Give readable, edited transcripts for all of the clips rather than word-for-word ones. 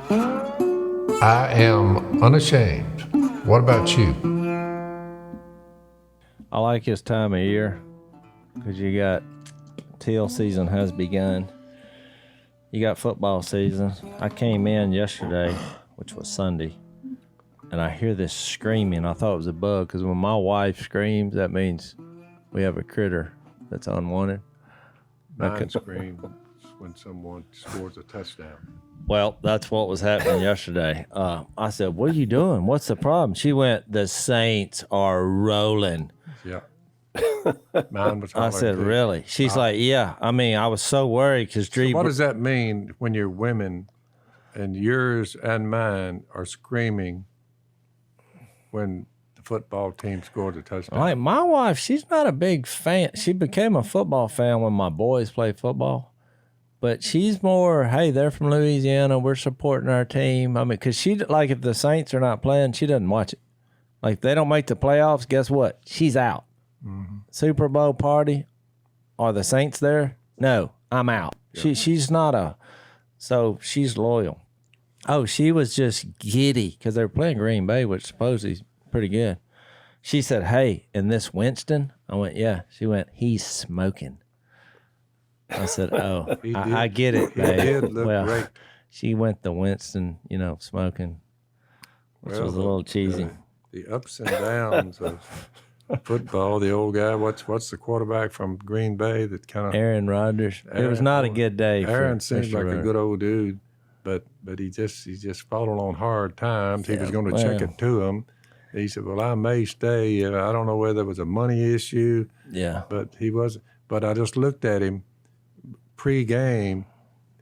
I am unashamed. What about you? I like this time of year because you got teal season has begun. You got football season. I came in yesterday, which was Sunday, and I hear this screaming. I thought it was a bug because when my wife screams, that means we have a critter that's unwanted. Mine screams when someone scores a touchdown. Well, that's what was happening yesterday. I said, "What are you doing? What's the problem?" She went, "The Saints are rolling." Yeah. Mine was I said, "Really?" She's like, "Yeah." I mean, I was so worried because So what does that mean when your women and yours and mine are screaming when the football team scores a touchdown? Like my wife, she's not a big fan. She became a football fan when my boys play football. But she's more, hey, they're from Louisiana. We're supporting our team. I mean, because she, like, if the Saints are not playing, she doesn't watch it. Like, if they don't make the playoffs, guess what? She's out. Mm-hmm. Super Bowl party. Are the Saints there? No, I'm out. Yeah. She's not so she's loyal. Oh, she was just giddy because they were playing Green Bay, which supposedly is pretty good. She said, hey, and this Winston? I went, yeah. She went, he's smoking. I said, oh, I get it, babe. He did look great. She went to Winston, smoking, which was a little cheesy. The ups and downs of football. The old guy, what's the quarterback from Green Bay that kind of... Aaron Rodgers. It was not a good day. Aaron seems like a good old dude, but he just fallen on hard times. He was going to check it to him. He said, well, I may stay. I don't know whether it was a money issue. Yeah. But he wasn't. But I just looked at him. Pre-game,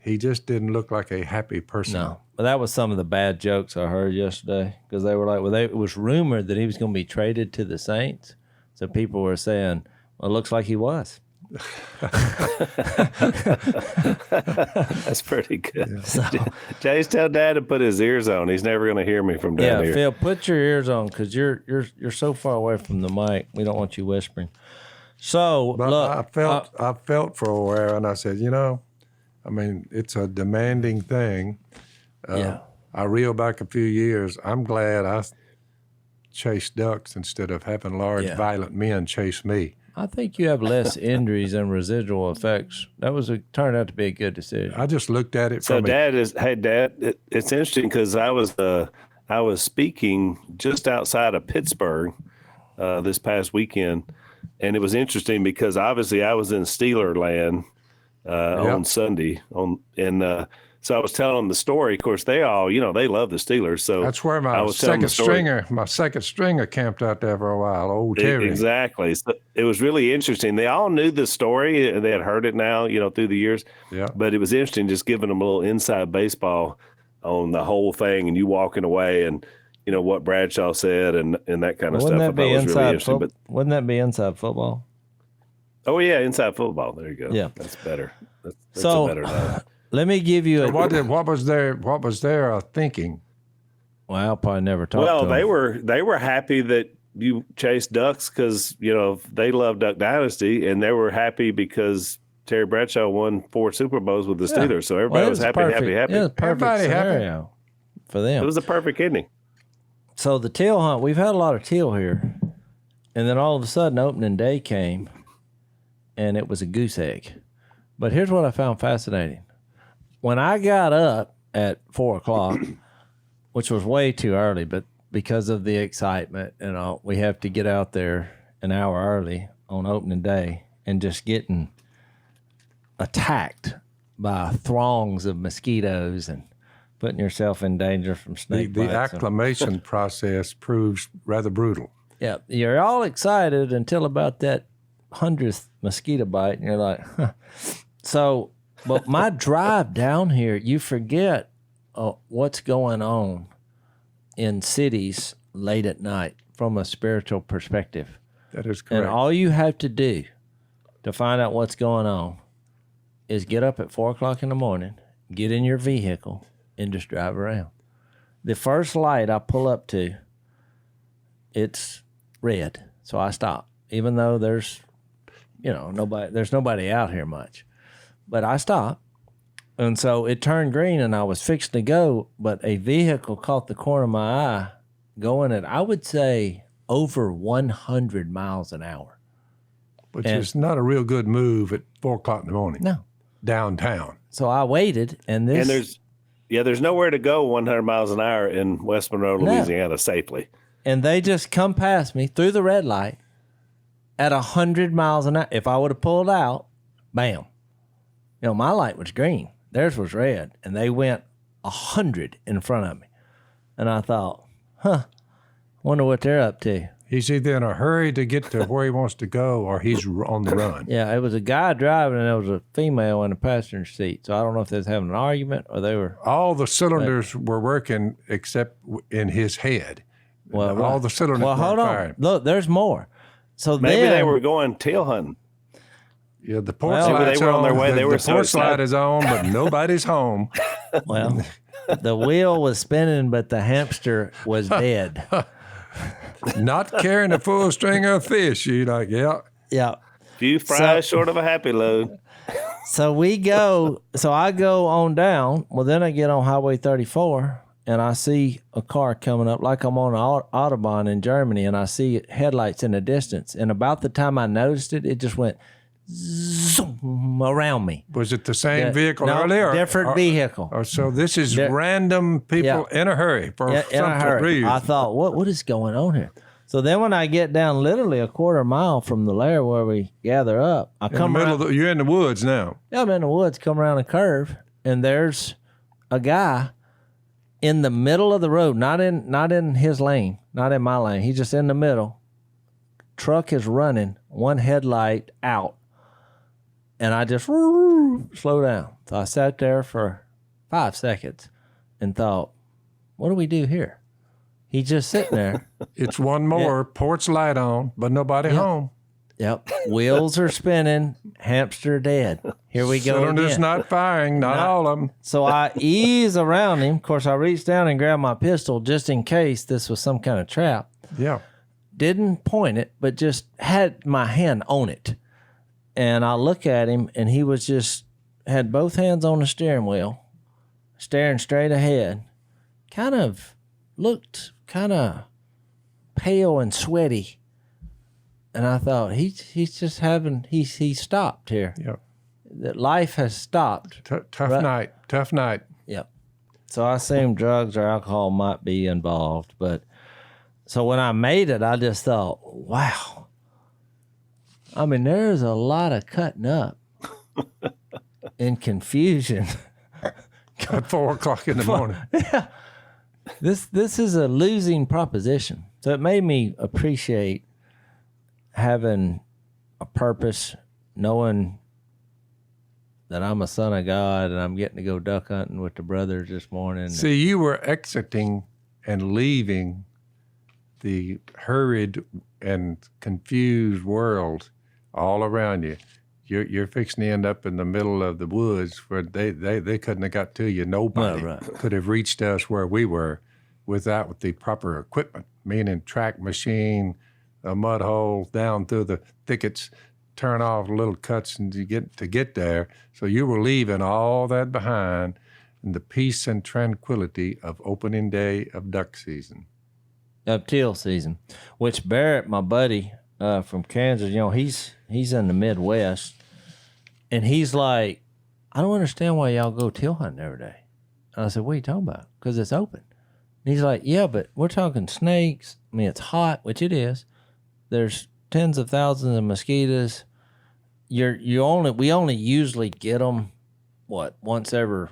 he just didn't look like a happy person. No, but that was some of the bad jokes I heard yesterday because they were like, well, it was rumored that he was going to be traded to the Saints. So people were saying, well, it looks like he was. That's pretty good. Yeah. So, Jase, tell Dad to put his ears on. He's never going to hear me from down here. Yeah, Phil, put your ears on because you're so far away from the mic. We don't want you whispering. So, but look, I felt for a while, and I said, I mean, it's a demanding thing. I reel back a few years. I'm glad I chased ducks instead of having large, violent men chase me. I think you have less injuries and residual effects. Turned out to be a good decision. I just looked at it. So, Dad, it's interesting because I was speaking just outside of Pittsburgh this past weekend. And it was interesting because obviously I was in Steeler land on Sunday. So I was telling them the story. Of course, they all, they love the Steelers. So that's where my second stringer camped out there for a while. Old Terry. Exactly. So it was really interesting. They all knew the story. They had heard it now, through the years. Yeah. But it was interesting just giving them a little inside baseball on the whole thing and you walking away and what Bradshaw said and that kind of stuff. Wouldn't that be inside football? Wouldn't that be inside football? Oh yeah, inside football. There you go. Yeah, that's better. That's so, a better name. Let me give you what was their thinking? Well, I'll probably never talk to them. They were happy that you chased ducks because they love Duck Dynasty, and they were happy because Terry Bradshaw won 4 Super Bowls with the Steelers. So everybody was happy. It was a perfect scenario for them. It was a perfect ending. So the teal hunt, we've had a lot of teal here. And then all of a sudden opening day came and it was a goose egg. But here's what I found fascinating. When I got up at 4:00, which was way too early, but because of the excitement and all, we have to get out there an hour early on opening day and just getting attacked by throngs of mosquitoes and putting yourself in danger from snake bites. The acclimation process proves rather brutal. Yeah, you're all excited until about that 100th mosquito bite, and you're like, huh. So, but my drive down here, you forget what's going on in cities late at night from a spiritual perspective. That is correct. And all you have to do to find out what's going on is get up at 4:00 in the morning, get in your vehicle, and just drive around. The first light I pull up to, it's red, so I stop. Even though there's nobody out here much, but I stop, And so it turned green, and I was fixing to go, but a vehicle caught the corner of my eye going at, I would say, over 100 miles an hour. Which is not a real good move at 4 o'clock in the morning. No. Downtown. So I waited, and there's nowhere to go 100 miles an hour in West Monroe, Louisiana, safely. And they just come past me through the red light at 100 miles an hour. If I would have pulled out, bam. You know, my light was green. Theirs was red. And they went 100 in front of me. And I thought, wonder what they're up to. He's either in a hurry to get to where he wants to go or he's on the run. Yeah, it was a guy driving and there was a female in the passenger seat. So I don't know if they was having an argument or they were. All the cylinders were working except in his head. Well, all the cylinders were hold on. firing. Look, there's more. So maybe they were going tail hunting. Yeah, the porch light's they were on their way. They were the porch light is on, but nobody's home. Well, the wheel was spinning, but the hamster was dead. Not carrying a full string of fish. You like, yeah. Yeah. Few fries short of a happy load. So I go on down. Well, then I get on Highway 34, and I see a car coming up like I'm on an Autobahn in Germany, and I see headlights in the distance. And about the time I noticed it, it just went zoom around me. Was it the same vehicle earlier? Different vehicle. So this is random people in a hurry for some reason. I thought, what is going on here? So then when I get down literally a quarter mile from the lair where we gather up, you're in the woods now. Yeah, I'm in the woods, come around a curve, and there's a guy in the middle of the road, not in his lane, not in my lane. He's just in the middle. Truck is running, one headlight out. And I just slow down. So I sat there for 5 seconds and thought, what do we do here? He's just sitting there. It's one more porch light on, but nobody home. Yep. Wheels are spinning, hamster dead. Here we go Cylinder's again. not firing, not all of them. So I ease around him. Of course, I reached down and grabbed my pistol just in case this was some kind of trap. Yeah. Didn't point it, but just had my hand on it. And I look at him, and he was just had both hands on the steering wheel, staring straight ahead. Kind of looked kind of pale and sweaty. And I thought, he's just having, he stopped here. Yep. That life has stopped. Tough night. Yep. So I assumed drugs or alcohol might be involved. But so when I made it, I just thought, wow. I mean, there's a lot of cutting up and confusion. At 4 o'clock in the morning. Yeah. This is a losing proposition. So it made me appreciate having a purpose, knowing that I'm a son of God and I'm getting to go duck hunting with the brothers this morning. See, you were exiting and leaving the hurried and confused world all around you. You're fixing to end up in the middle of the woods where they couldn't have got to you. Nobody could have reached us where we were without the proper equipment, meaning track machine, a mud hole down through the thickets, turn off little cuts and to get there. So you were leaving all that behind in the peace and tranquility of opening day of duck season. Of teal season, which Barrett, my buddy from Kansas, you know, he's in the Midwest, and he's like, I don't understand why y'all go teal hunting every day. And I said, what are you talking about? Because it's open. And he's like, yeah, but we're talking snakes. I mean, it's hot, which it is. There's tens of thousands of mosquitoes. We only usually get them, once every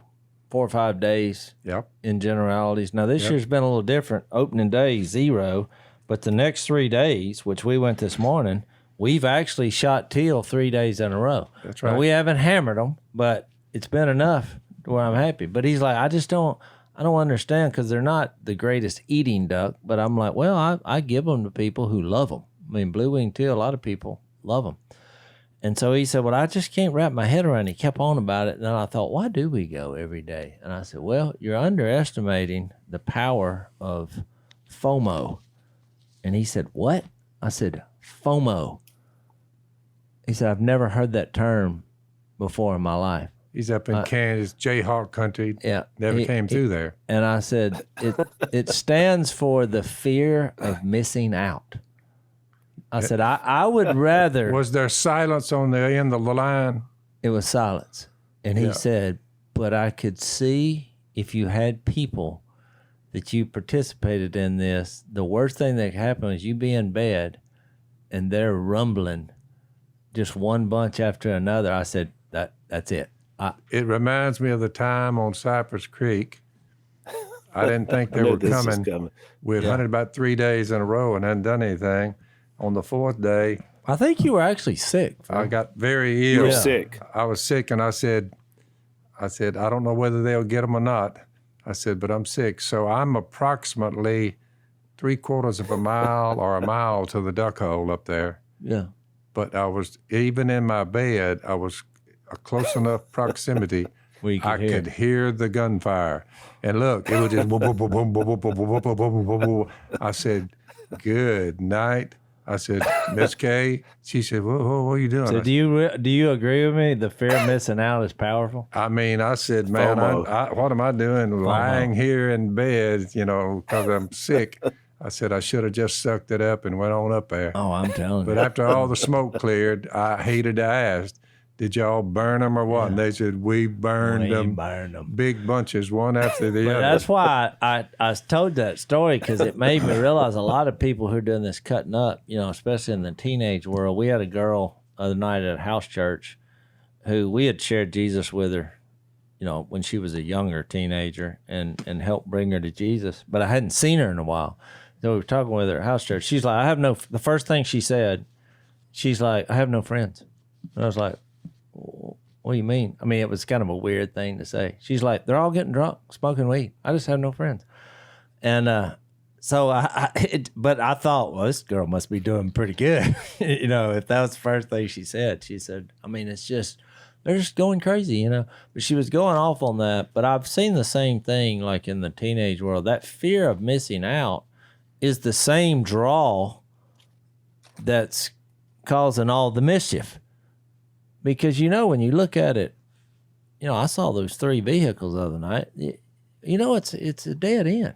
4 or 5 days. Yep. In generalities. Now this year's been a little different. Opening day 0, but the next 3 days, which we went this morning, we've actually shot teal 3 days in a row. That's right. Now, we haven't hammered them, but it's been enough to where I'm happy. But he's like, I don't understand because they're not the greatest eating duck. But I'm like, well, I give them to people who love them. I mean, blue-winged teal, a lot of people love them. And so he said, well, I just can't wrap my head around it. He kept on about it. And then I thought, why do we go every day? And I said, well, you're underestimating the power of FOMO. And he said, what? I said, FOMO. He said, I've never heard that term before in my life. He's up in Kansas, Jayhawk country. Yeah. Never came through there. And I said, it stands for the fear of missing out. I said, I would rather. Was there silence on the end of the line? It was silence. And he said, but I could see if you had people that you participated in this, the worst thing that could happen is you be in bed and they're rumbling just one bunch after another. I said, that's it. It reminds me of the time on Cypress Creek. I didn't think they were coming. We had hunted about 3 days in a row and hadn't done anything. On the fourth day, I think you were actually sick. I got very ill. You were sick. I was sick, and I said, I don't know whether they'll get them or not. I said, but I'm sick. So I'm approximately 3/4 of a mile or a mile to the duck hole up there. Yeah. But I was, even in my bed, I was a close enough proximity. I could hear the gunfire. And look, it was just boom, boom, boom, boom, boom, boom, boom, boom, boom, boom, boom, boom. I said, good night. I said, Miss Kay. She said, what are you doing? So do you agree with me? The fear of missing out is powerful? I mean, I said, man, what am I doing lying here in bed, because I'm sick? I said, I should have just sucked it up and went on up there. Oh, I'm telling you. But after all the smoke cleared, I hated to ask, did y'all burn them or what? Yeah. And they said, we burned them. Big bunches, one after the other. That's why I told that story, because it made me realize a lot of people who are doing this cutting up, especially in the teenage world. We had a girl the other night at a house church who we had shared Jesus with her, when she was a younger teenager and helped bring her to Jesus. But I hadn't seen her in a while. So we were talking with her at house church. She's like, the first thing she said, she's like, I have no friends. And I was like, what do you mean? I mean, it was kind of a weird thing to say. She's like, they're all getting drunk, smoking weed. I just have no friends. And so but I thought, well, this girl must be doing pretty good. If that was the first thing she said, I mean, it's just, they're just going crazy, But she was going off on that. But I've seen the same thing, like in the teenage world. That fear of missing out is the same draw that's causing all the mischief. Because, when you look at it, I saw those 3 vehicles the other night. It's a dead end.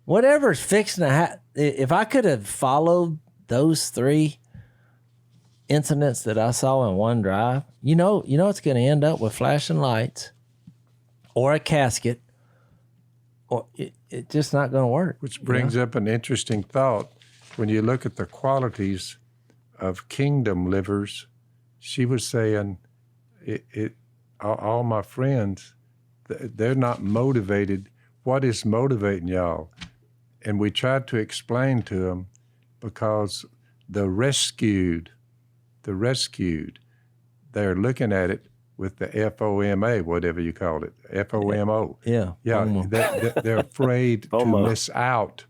Whatever's fixing to happen, if I could have followed those 3 incidents that I saw in one drive, it's going to end up with flashing lights or a casket, or it's just not going to work. Which brings up an interesting thought. When you look at the qualities of kingdom livers, she was saying, all my friends, they're not motivated. What is motivating y'all? And we tried to explain to them, because the rescued, they're looking at it with the FOMA, whatever you call it, FOMO. Yeah. Yeah, they're afraid to miss out.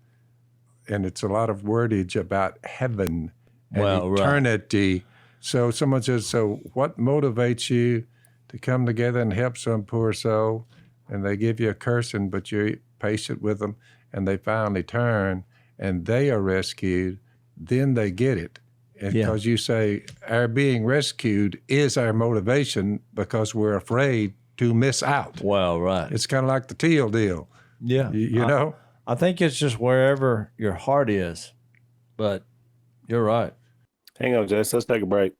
And it's a lot of wordage about heaven and eternity. Right. So someone says, so what motivates you to come together and help some poor soul? And they give you a cursing, but you're patient with them, and they finally turn, and they are rescued. Then they get it. And because you say, our being rescued is our motivation, because we're afraid to miss out. Well, right. It's kind of like the teal deal. Yeah. You know? I think it's just wherever your heart is. But you're right. Hang on, Jess. Let's take a break.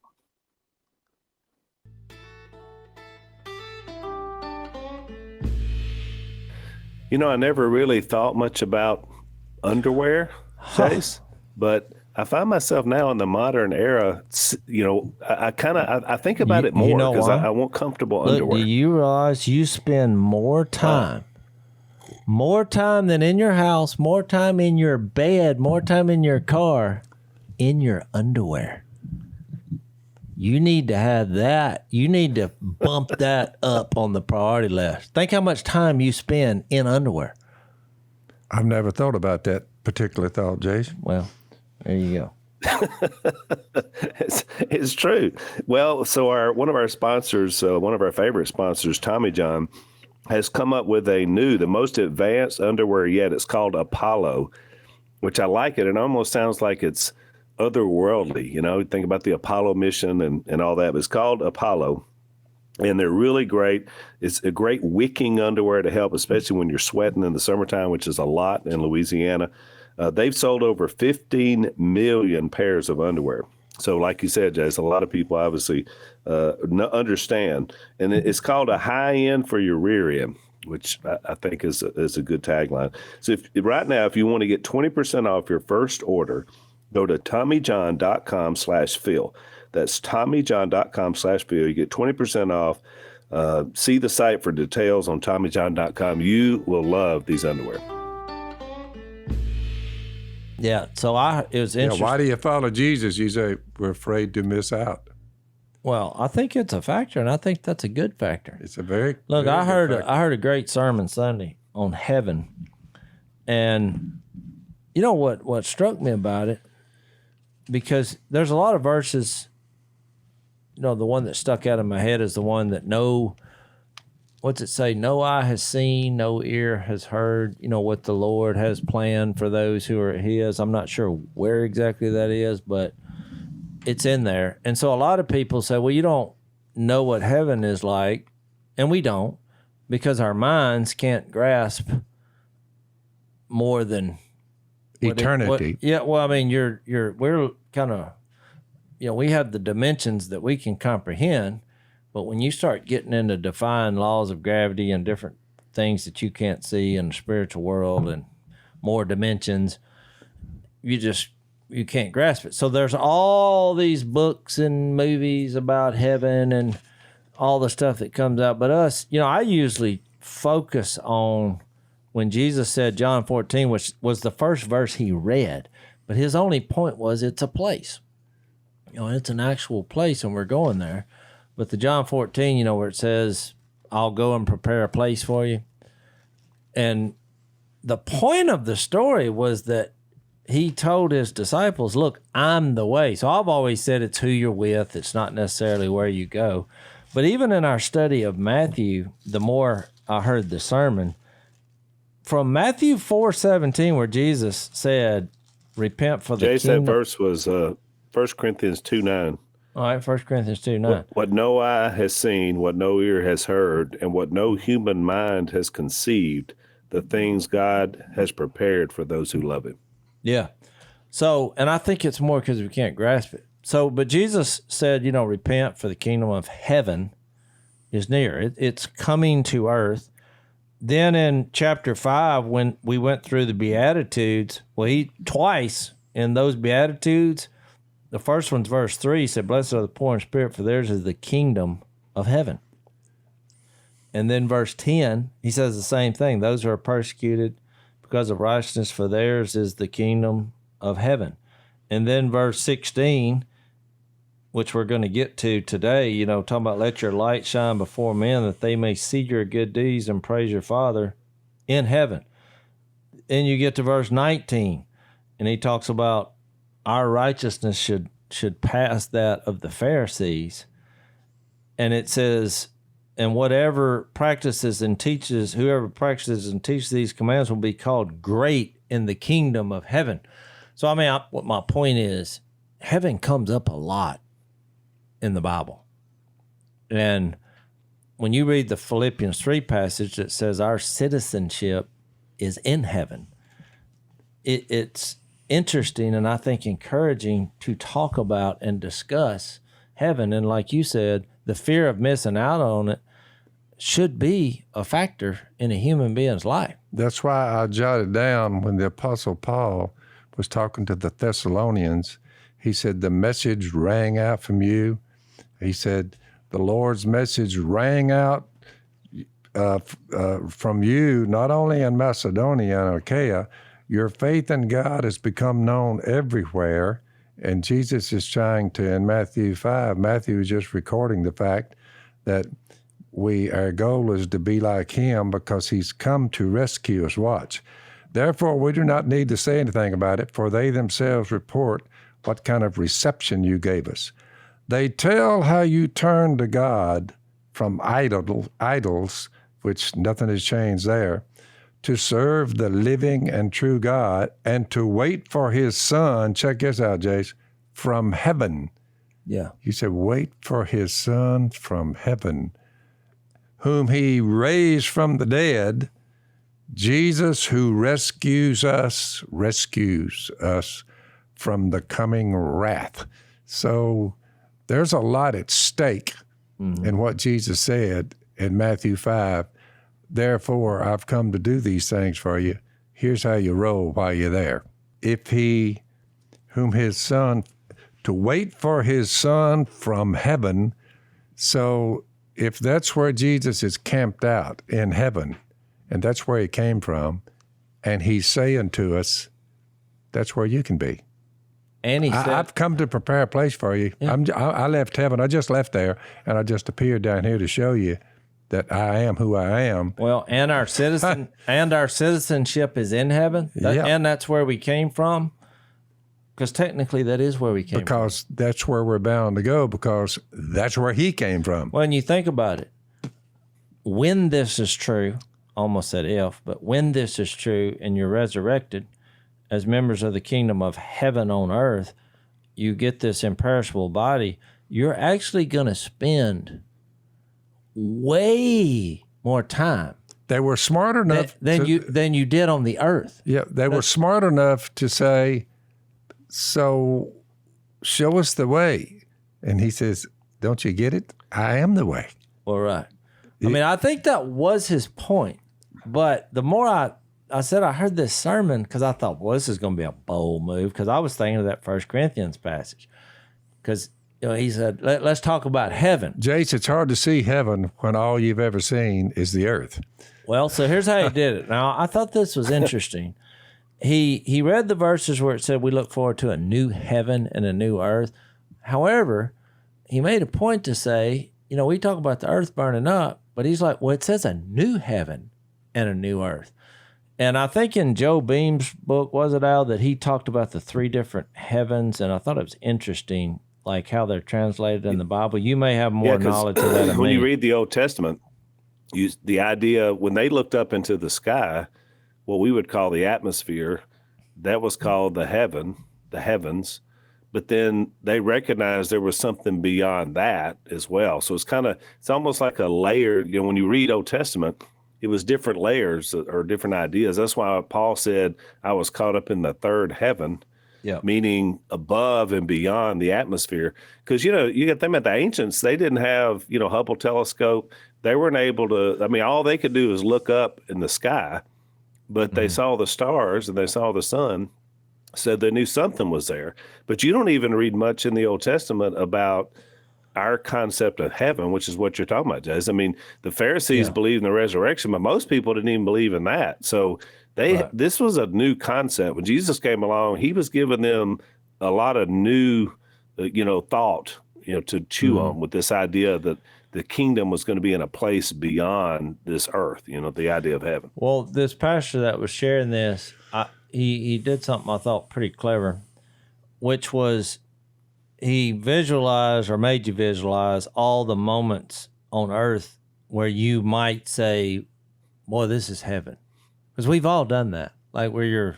I never really thought much about underwear, Chase, but I find myself now in the modern era, I think about it more because I want comfortable underwear. Do you realize you spend more time than in your house, more time in your bed, more time in your car, in your underwear? You need to have that. You need to bump that up on the priority list. Think how much time you spend in underwear. I've never thought about that particular thought, Jase. Well, there you go. It's true. Well, so one of our sponsors, one of our favorite sponsors, Tommy John, has come up with the most advanced underwear yet. It's called Apollo, which I like it. It almost sounds like it's otherworldly, think about the Apollo mission and all that. But it's called Apollo. And they're really great. It's a great wicking underwear to help, especially when you're sweating in the summertime, which is a lot in Louisiana. They've sold over 15 million pairs of underwear. So like you said, Jace, a lot of people obviously understand. And it's called a high end for your rear end, which I think is a good tagline. So right now, if you want to get 20% off your first order, go to TommyJohn.com/Phil. That's TommyJohn.com/Phil. You get 20% off. See the site for details on TommyJohn.com. You will love these underwear. Yeah. So it was interesting. Why do you follow Jesus? You say we're afraid to miss out. Well, I think it's a factor, and I think that's a good factor. It's a very look. Very I heard a great sermon Sunday on heaven, and you know what struck me about it, because there's a lot of verses. You know, the one that stuck out in my head is the one that what's it say? No eye has seen, no ear has heard, you know, what the Lord has planned for those who are his. I'm not sure where exactly that is, but it's in there. And so a lot of people say, well, you don't know what heaven is like. And we don't, because our minds can't grasp more than eternity. Well, I mean, we're kind of, you know, we have the dimensions that we can comprehend, but when you start getting into defying laws of gravity and different things that you can't see in the spiritual world and more dimensions, you can't grasp it. So there's all these books and movies about heaven and all the stuff that comes out. But us, you know, I usually focus on when Jesus said John 14, which was the first verse he read, but his only point was it's a place. You know, it's an actual place, and we're going there. But the John 14, you know, where it says, I'll go and prepare a place for you. And the point of the story was that he told his disciples, look, I'm the way. So I've always said it's who you're with. It's not necessarily where you go. But even in our study of Matthew, the more I heard the sermon, from Matthew 4:17, where Jesus said, repent for the kingdom. That verse was 1 Corinthians 2:9. All right, 1 Corinthians 2:9. What no eye has seen, what no ear has heard, and what no human mind has conceived, the things God has prepared for those who love him. Yeah. So, and I think it's more because we can't grasp it. So, but Jesus said, you know, repent for the kingdom of heaven is near. It's coming to earth. Then in chapter 5, when we went through the Beatitudes, well, he twice in those Beatitudes, the first one's verse 3, he said, blessed are the poor in spirit, for theirs is the kingdom of heaven. And then verse 10, he says the same thing. Those who are persecuted because of righteousness, for theirs is the kingdom of heaven. And then verse 16, which we're going to get to today, you know, talking about let your light shine before men that they may see your good deeds and praise your Father in heaven. And you get to verse 19, and he talks about our righteousness should pass that of the Pharisees. And it says, and whoever practices and teaches these commands will be called great in the kingdom of heaven. So, I mean, what my point is, heaven comes up a lot in the Bible. And when you read the Philippians 3 passage that says our citizenship is in heaven, it's interesting and I think encouraging to talk about and discuss heaven. And like you said, the fear of missing out on it should be a factor in a human being's life. That's why I jotted down when the Apostle Paul was talking to the Thessalonians, he said, the message rang out from you. He said, the Lord's message rang out from you, not only in Macedonia and Achaia. Your faith in God has become known everywhere. And Jesus is trying to, in Matthew 5, Matthew is just recording the fact that our goal is to be like him because he's come to rescue us. Watch. Therefore, we do not need to say anything about it, for they themselves report what kind of reception you gave us. They tell how you turned to God from idols, which nothing has changed there, to serve the living and true God and to wait for his Son, check this out, Jace, from heaven. Yeah. He said, wait for his Son from heaven, whom he raised from the dead, Jesus who rescues us from the coming wrath. So there's a lot at stake in what Jesus said in Matthew 5. Therefore, I've come to do these things for you. Here's how you roll while you're there. If he, whom his son, to wait for his son from heaven. So if that's where Jesus is camped out in heaven, and that's where he came from, and he's saying to us, that's where you can be. And he said, I've come to prepare a place for you. Yeah. I left heaven. I just left there, and I just appeared down here to show you that I am who I am. well, and our citizenship is in heaven, and that's where we came from. Because technically, that is where we came from. Because that's where we're bound to go, because that's where he came from. When you think about it, when this is true, almost said if, but when this is true and you're resurrected as members of the kingdom of heaven on earth, you get this imperishable body, you're actually going to spend way more time They were smart enough than you did on the earth. Yeah, they were smart enough to say, so show us the way. And he says, don't you get it? I am the way. Well, right. I mean, I think that was his point. But the more I said I heard this sermon, because I thought, well, this is going to be a bold move, because I was thinking of that 1 Corinthians passage. Because he said, let's talk about heaven. Jase, it's hard to see heaven when all you've ever seen is the earth. Well, so here's how he did it. Now, I thought this was interesting. He read the verses where it said we look forward to a new heaven and a new earth. However, he made a point to say, we talk about the earth burning up, but he's like, well, it says a new heaven and a new earth. And I think in Joe Beam's book, was it, Al, that he talked about the 3 different heavens, and I thought it was interesting, like how they're translated in the Bible. You may have more knowledge of that than when me. you read the Old Testament, the idea, when they looked up into the sky, what we would call the atmosphere, that was called the heavens. But then they recognized there was something beyond that as well. So it's almost like a layer. When you read Old Testament, it was different layers or different ideas. That's why Paul said, I was caught up in the third heaven, meaning above and beyond the atmosphere. Because, you got to think about the ancients. They didn't have, Hubble telescope. They weren't able to, all they could do is look up in the sky, but they saw the stars and they saw the sun. So they knew something was there. But you don't even read much in the Old Testament about our concept of heaven, which is what you're talking about, Jase. The Pharisees believed in the resurrection, but most people didn't even believe in that. So this was a new concept. When Jesus came along, he was giving them a lot of new, thought, to chew on, with this idea that the kingdom was going to be in a place beyond this earth, the idea of heaven. Well, this pastor that was sharing this, he did something I thought pretty clever, which was he visualized or made you visualize all the moments on earth where you might say, boy, this is heaven. Because we've all done that. Like where you're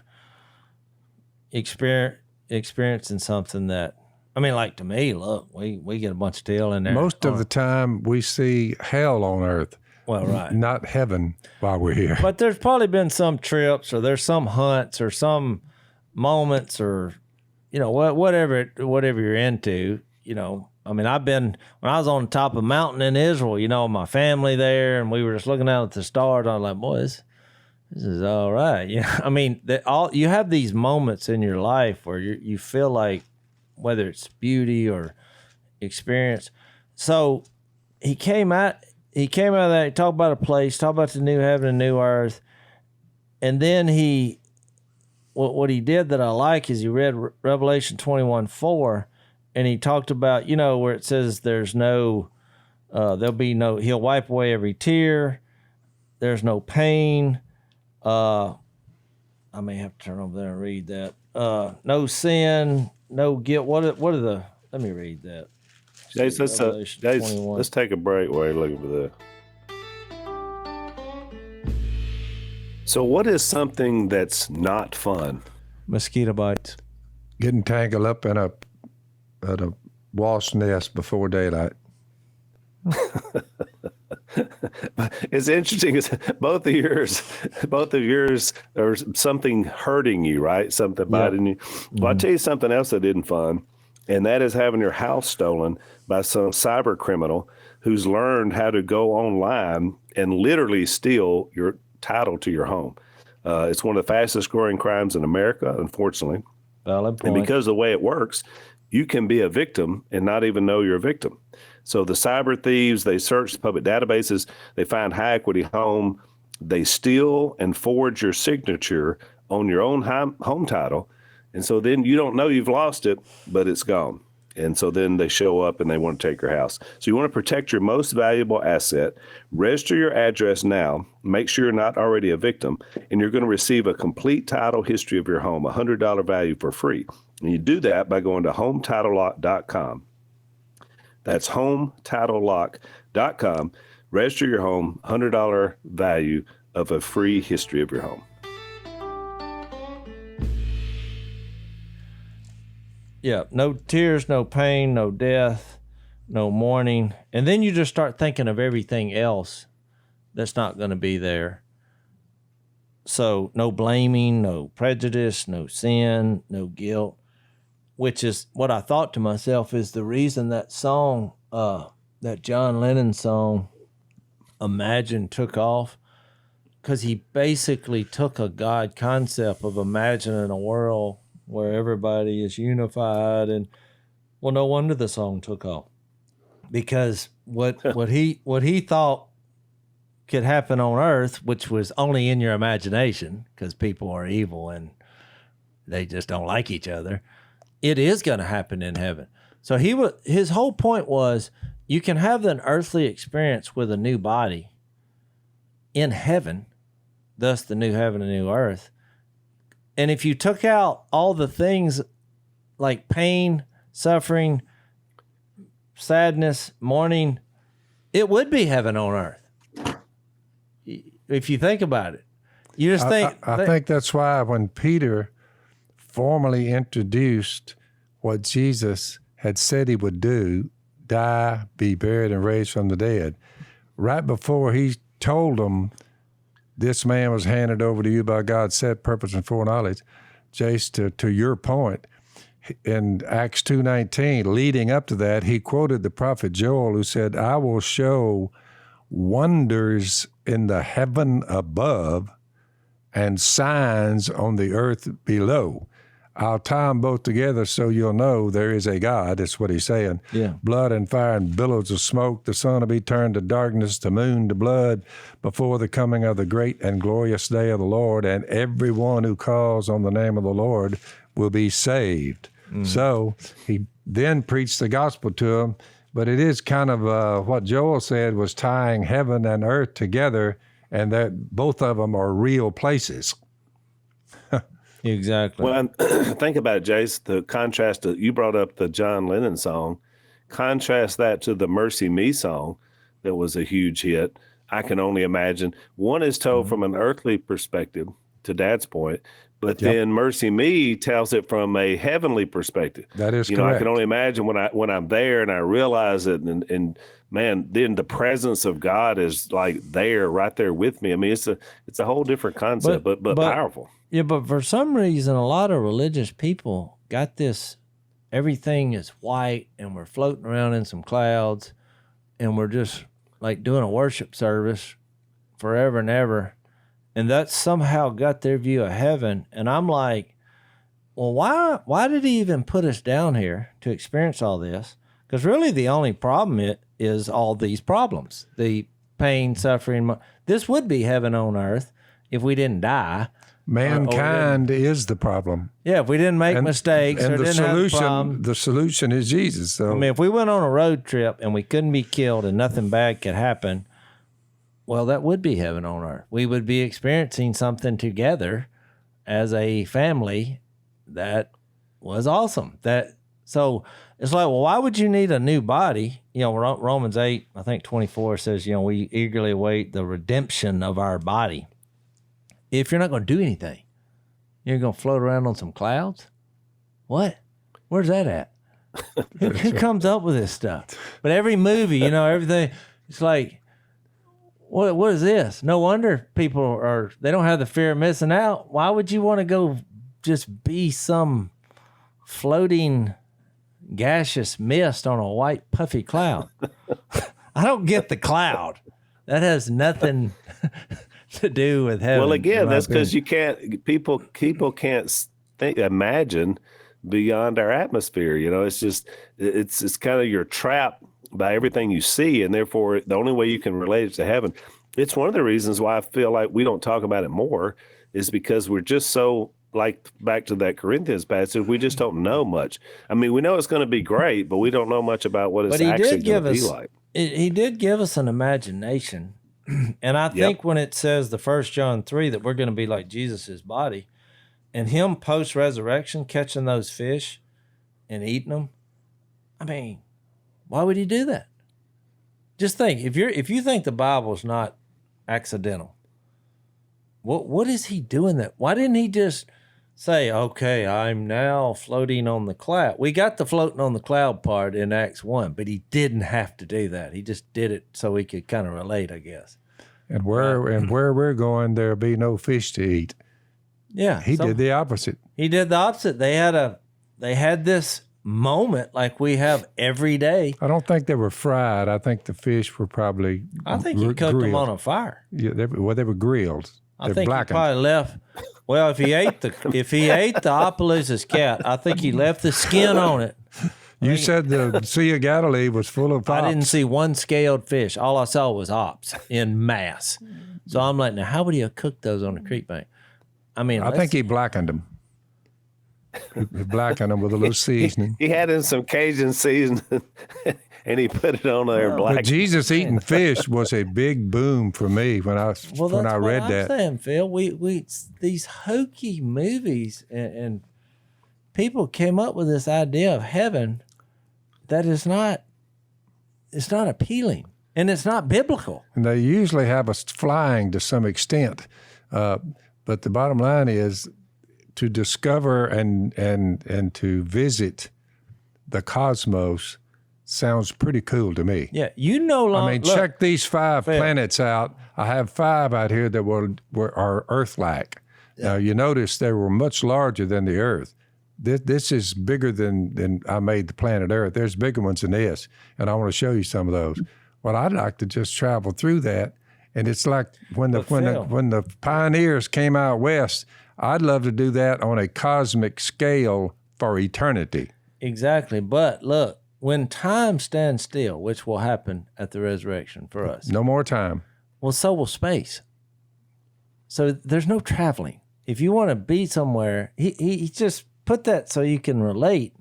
experiencing something that, like to me, look, we get a bunch of deal in there. Most of the time we see hell on earth. Well, right. Not heaven while we're here. But there's probably been some trips or there's some hunts or some moments or, whatever you're into, I've been, when I was on the top of a mountain in Israel, my family there, and we were just looking out at the stars. I was like, boy, this is all right. You have these moments in your life where you feel like, whether it's beauty or experience. So he came out of that, he talked about a place, talked about the new heaven and new earth. And then what he did that I like is he read Revelation 21:4, and he talked about, where it says there's no, there'll be no, he'll wipe away every tear. There's no pain. I may have to turn over there and read that. No sin, no guilt. What are the, let me read that. Jase, let's take a break while you're looking for that. So what is something that's not fun? Mosquito bites. Getting tangled up in a wasp nest before daylight. It's interesting. Is both of yours, are something hurting you, right? Something biting you. Well, I'll tell you something else that isn't fun, and that is having your house stolen by some cyber criminal who's learned how to go online and literally steal your title to your home. It's one of the fastest growing crimes in America, unfortunately. Valid point. And because of the way it works, you can be a victim and not even know you're a victim. So the cyber thieves, they search public databases, they find high equity home, they steal and forge your signature on your own home title. And so then you don't know you've lost it, but it's gone. And so then they show up and they want to take your house. So you want to protect your most valuable asset. Register your address now. Make sure you're not already a victim. And you're going to receive a complete title history of your home, $100 value for free. And you do that by going to HomeTitleLock.com. That's HomeTitleLock.com. Register your home, $100 value of a free history of your home. Yeah, no tears, no pain, no death, no mourning. And then you just start thinking of everything else that's not going to be there. So no blaming, no prejudice, no sin, no guilt, which is what I thought to myself is the reason that song, that John Lennon song, Imagine, took off. Because he basically took a God concept of imagining a world where everybody is unified, and well, no wonder the song took off, because what he thought could happen on earth, which was only in your imagination, because people are evil and they just don't like each other, it is going to happen in heaven. So his whole point was you can have an earthly experience with a new body in heaven, thus the new heaven and new earth. And if you took out all the things like pain, suffering, sadness, mourning, it would be heaven on earth. If you think about it, you just think. I think that's why when Peter formally introduced what Jesus had said he would do, die, be buried, and raised from the dead, right before he told them, this man was handed over to you by God's set purpose and foreknowledge. Jase, to your point, in Acts 2:19, leading up to that, he quoted the prophet Joel, who said, I will show wonders in the heaven above and signs on the earth below. I'll tie them both together so you'll know there is a God. That's what he's saying. Yeah. Blood and fire and billows of smoke. The sun will be turned to darkness, the moon to blood, before the coming of the great and glorious day of the Lord. And everyone who calls on the name of the Lord will be saved. Mm. So he then preached the gospel to them. But it is kind of what Joel said was tying heaven and earth together, and that both of them are real places. Exactly. Well, think about it, Jase. The contrast you brought up the John Lennon song. Contrast that to the Mercy Me song that was a huge hit. I can only imagine. One is told from an earthly perspective, to Dad's point, but then Mercy Me tells it from a heavenly perspective. That is correct. Correct. I can only imagine when I'm there and I realize it, and man, then the presence of God is like there, right there with me. I mean, it's a whole different concept, but powerful. Yeah, but for some reason, a lot of religious people got this, everything is white and we're floating around in some clouds and we're just like doing a worship service forever and ever. And that somehow got their view of heaven. And I'm like, well, why did he even put us down here to experience all this? Because really the only problem is all these problems, the pain, suffering. This would be heaven on earth if we didn't die. Mankind is the problem. Yeah, if we didn't make mistakes or didn't have problems. The solution is Jesus. So I mean, if we went on a road trip and we couldn't be killed and nothing bad could happen, well, that would be heaven on earth. We would be experiencing something together as a family that was awesome. So it's like, well, why would you need a new body? You know, Romans 8, I think 24 says, you know, we eagerly await the redemption of our body. If you're not going to do anything, you're going to float around on some clouds? What? Where's that at? Who comes up with this stuff? But every movie, you know, everything, it's like, what is this? No wonder they don't have the fear of missing out. Why would you want to go just be some floating gaseous mist on a white puffy cloud? I don't get the cloud. That has nothing to do with heaven. Well, again, that's because people can't imagine beyond our atmosphere. It's just, it's kind of you're trapped by everything you see, and therefore the only way you can relate it to heaven. It's one of the reasons why I feel like we don't talk about it more, is because we're just so, like, back to that Corinthians passage, we just don't know much. I mean, we know it's going to be great, but we don't know much about what it's actually going to be like. He did give us an imagination. And I think when it says the 1 John 3 that we're going to be like Jesus's body, and him post-resurrection catching those fish and eating them, I mean, why would he do that? Just think, if you think the Bible's not accidental, what is he doing that? Why didn't he just say, okay, I'm now floating on the cloud? We got the floating on the cloud part in Acts 1, but he didn't have to do that. He just did it so he could kind of relate, I guess. And where we're going, there'll be no fish to eat. Yeah. He did the opposite. He did the opposite. They had this moment like we have every day. I don't think they were fried. I think the fish were probably I think he cooked them on a fire. Yeah, they were grilled. I think he probably left. Well, if he ate the Opelousas cat, I think he left the skin on it. You said the Sea of Galilee was full of ops. I didn't see one scaled fish. All I saw was ops in mass. So I'm like, now how would he have cooked those on the creek bank? I mean, I think he blackened them. He blackened them with a little seasoning. He had in some Cajun seasoning, and he put it on there black. But Jesus eating fish was a big boom for me when I read that. I'm saying, Phil, we these hokey movies and people came up with this idea of heaven that is not appealing, and it's not biblical. And they usually have us flying to some extent, but the bottom line is, to discover and to visit the cosmos sounds pretty cool to me. Yeah, check these 5 planets out. I have 5 out here that are Earth-like. Yeah. Now, you notice they were much larger than the Earth. This is bigger than I made the planet Earth. There's bigger ones than this, and I want to show you some of those. Well, I'd like to just travel through that, and it's like when the pioneers came out west. I'd love to do that on a cosmic scale for eternity. Exactly. But look, when time stands still, which will happen at the resurrection for us. No more time. Well, so will space. So there's no traveling. If you want to be somewhere, he just put that so you can relate.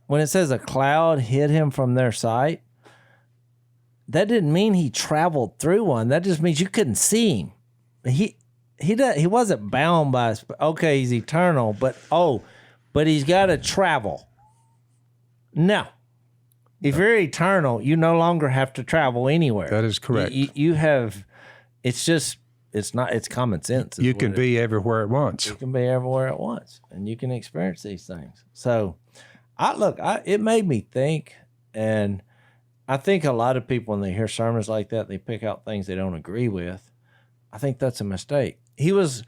When it says a cloud hid him from their sight, that didn't mean he traveled through one. That just means you couldn't see him. He wasn't bound by, okay, he's eternal, but he's got to travel. No. If you're eternal, you no longer have to travel anywhere. That is correct. You have, it's common sense. You can be everywhere at once. You can be everywhere at once, and you can experience these things. So, it made me think, and I think a lot of people, when they hear sermons like that, they pick out things they don't agree with. I think that's a mistake. He was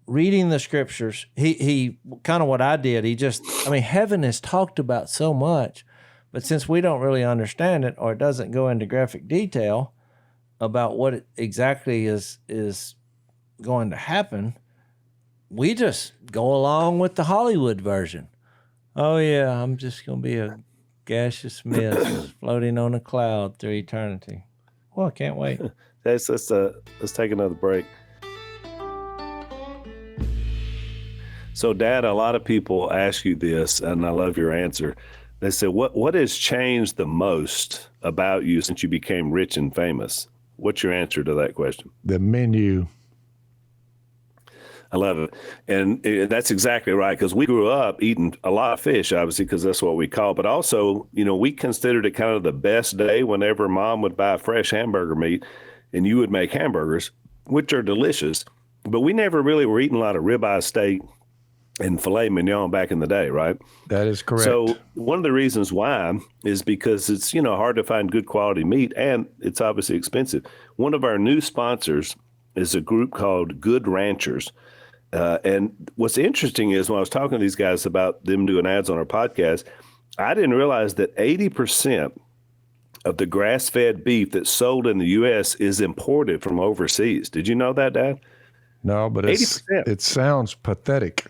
reading the scriptures. He kind of what I did. Heaven is talked about so much, but since we don't really understand it, or it doesn't go into graphic detail about what it exactly is going to happen, we just go along with the Hollywood version. Oh yeah, I'm just going to be a gaseous mist floating on a cloud through eternity. Well, I can't wait. Let's take another break. So, Dad, a lot of people ask you this, and I love your answer. They say, what has changed the most about you since you became rich and famous? What's your answer to that question? The menu. I love it. And that's exactly right, because we grew up eating a lot of fish, obviously, because that's what we call it. But also, we considered it kind of the best day whenever Mom would buy fresh hamburger meat and you would make hamburgers, which are delicious. But we never really were eating a lot of ribeye steak and filet mignon back in the day, right? That is correct. So one of the reasons why is because it's, hard to find good quality meat, and it's obviously expensive. One of our new sponsors is a group called Good Ranchers. And what's interesting is when I was talking to these guys about them doing ads on our podcast, I didn't realize that 80% of the grass-fed beef that's sold in the U.S. is imported from overseas. Did you know that, Dad? No, but 80%. It sounds pathetic.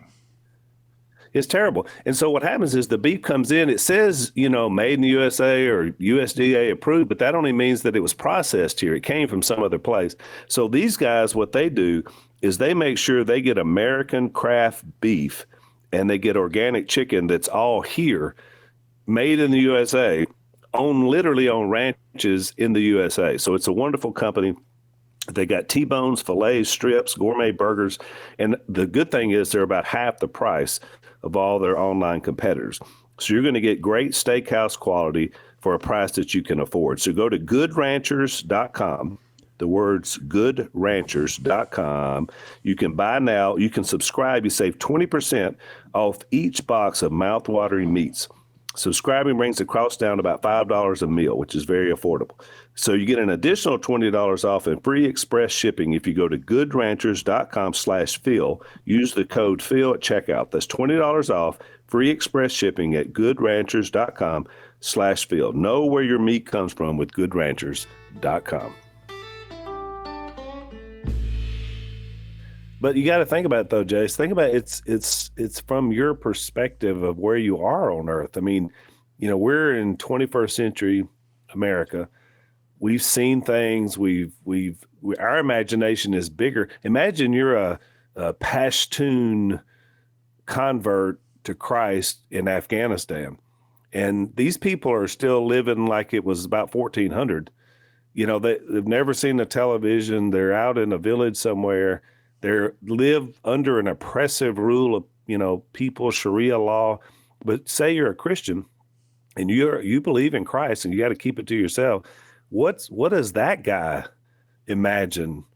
It's terrible. And so what happens is the beef comes in, it says, made in the USA or USDA approved, but that only means that it was processed here. It came from some other place. So these guys, what they do is they make sure they get American craft beef and they get organic chicken that's all here, made in the USA, literally on ranches in the USA. So it's a wonderful company. They got T-bones, fillets, strips, gourmet burgers. And the good thing is they're about half the price of all their online competitors. So you're going to get great steakhouse quality for a price that you can afford. So go to goodranchers.com. The words goodranchers.com. You can buy now. You can subscribe. You save 20% off each box of mouthwatering meats. Subscribing brings the cost down to about $5 a meal, which is very affordable. So you get an additional $20 off and free express shipping if you go to goodranchers.com/Phil. Use the code Phil at checkout. That's $20 off, free express shipping at goodranchers.com/Phil. Know where your meat comes from with goodranchers.com. But you got to think about it, though, Jace. Think about it. It's from your perspective of where you are on Earth. I mean, we're in 21st century America. We've seen things. Our imagination is bigger. Imagine you're a Pashtun convert to Christ in Afghanistan, and these people are still living like it was about 1400. They've never seen a television. They're out in a village somewhere. They live under an oppressive rule of, people, Sharia law. But say you're a Christian and you believe in Christ and you got to keep it to yourself. What does that guy imagine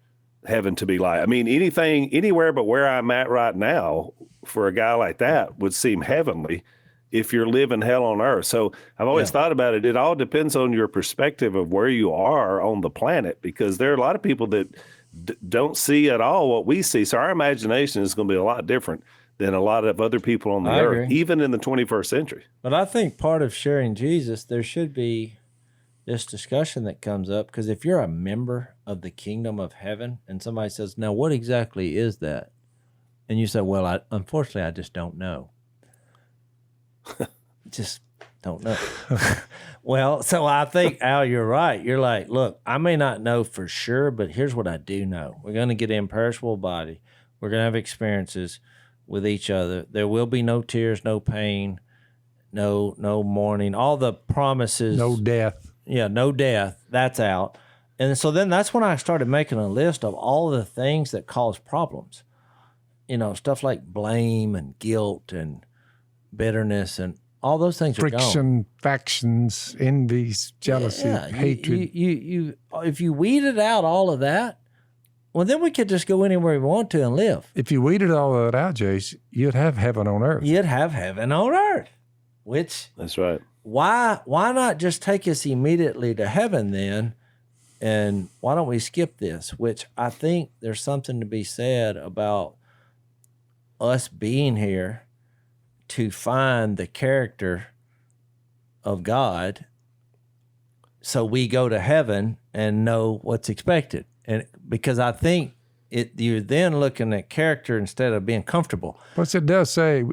heaven to be like? I mean, anywhere but where I'm at right now for a guy like that would seem heavenly if you're living hell on earth. So I've always thought about it. It all depends on your perspective of where you are on the planet, because there are a lot of people that don't see at all what we see. So our imagination is going to be a lot different than a lot of other people on the earth, even in the 21st century. But I think part of sharing Jesus, there should be this discussion that comes up, because if you're a member of the kingdom of heaven and somebody says, now what exactly is that? And you say, well, unfortunately, I just don't know. Just don't know. Well, so I think, Al, you're right. You're like, look, I may not know for sure, but here's what I do know. We're going to get an imperishable body. We're going to have experiences with each other. There will be no tears, no pain, no mourning, all the promises. No death. Yeah, no death. That's out. And so then that's when I started making a list of all the things that cause problems. Stuff like blame and guilt and bitterness and all those things are friction, gone. factions, envies, jealousy, hatred. You if you weeded out all of that, well, then we could just go anywhere we want to and live. If you weeded all of that out, Jace, you'd have heaven on earth. You'd have heaven on earth. That's right. Why not just take us immediately to heaven then? And why don't we skip this? Which I think there's something to be said about us being here to find the character of God, so we go to heaven and know what's expected. And because I think you're then looking at character instead of being comfortable. Plus, it does say,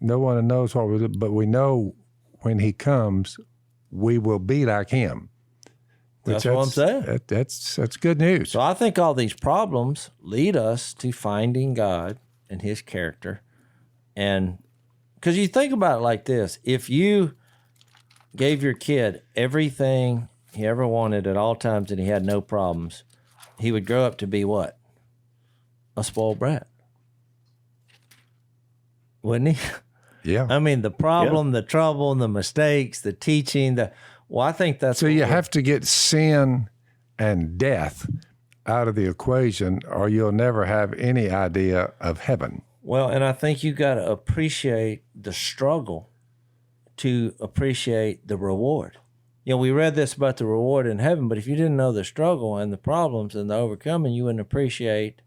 no one knows what we do, but we know when he comes, we will be like him. That's what I'm saying. That's good news. So I think all these problems lead us to finding God and his character. And because you think about it like this, if you gave your kid everything he ever wanted at all times and he had no problems, he would grow up to be what? A spoiled brat. Wouldn't he? Yeah. I mean, the problem, the trouble, the mistakes, the teaching, I think that's... So you have to get sin and death out of the equation, or you'll never have any idea of heaven. Well, and I think you got to appreciate the struggle to appreciate the reward. You know, we read this about the reward in heaven, but if you didn't know the struggle and the problems and the overcoming, you wouldn't appreciate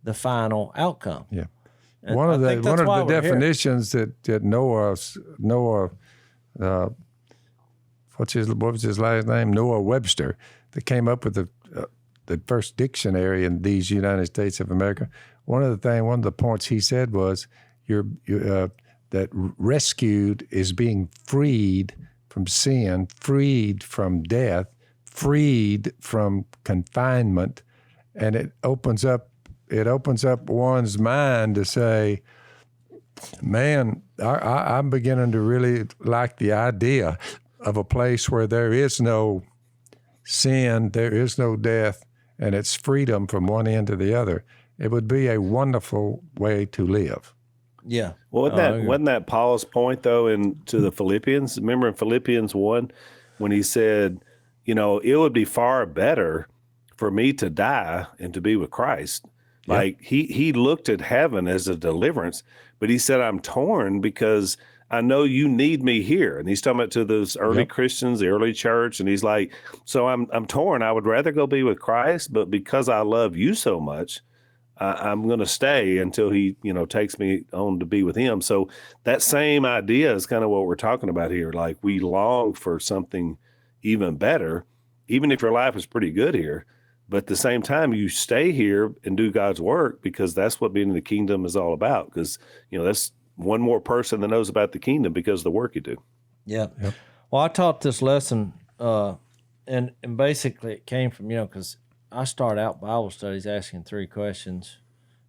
the final outcome. Yeah. And One of I the think that's why we're here. definitions that Noah what was his last name? Noah Webster, that came up with the first dictionary in these United States of America. One of the points he said was that rescued is being freed from sin, freed from death, freed from confinement, and it opens up one's mind to say, man, I'm beginning to really like the idea of a place where there is no sin, there is no death, and it's freedom from one end to the other. It would be a wonderful way to live. Yeah. Well, wasn't that Paul's point, though, to the Philippians? Remember in Philippians 1 when he said, you know, it would be far better for me to die and to be with Christ. Yep. Like he looked at heaven as a deliverance, but he said, I'm torn because I know you need me here. And he's talking about to those early Christians, the early church. And he's like, so I'm torn. I would rather go be with Christ, but because I love you so much, I'm going to stay until he, you know, takes me on to be with him. So that same idea is kind of what we're talking about here. Like we long for something even better, even if your life is pretty good here. But at the same time, you stay here and do God's work because that's what being in the kingdom is all about. Because, you know, that's one more person that knows about the kingdom because of the work you do. Yeah. Yep. Well, I taught this lesson, and basically it came from, you know, because I start out Bible studies asking 3 questions.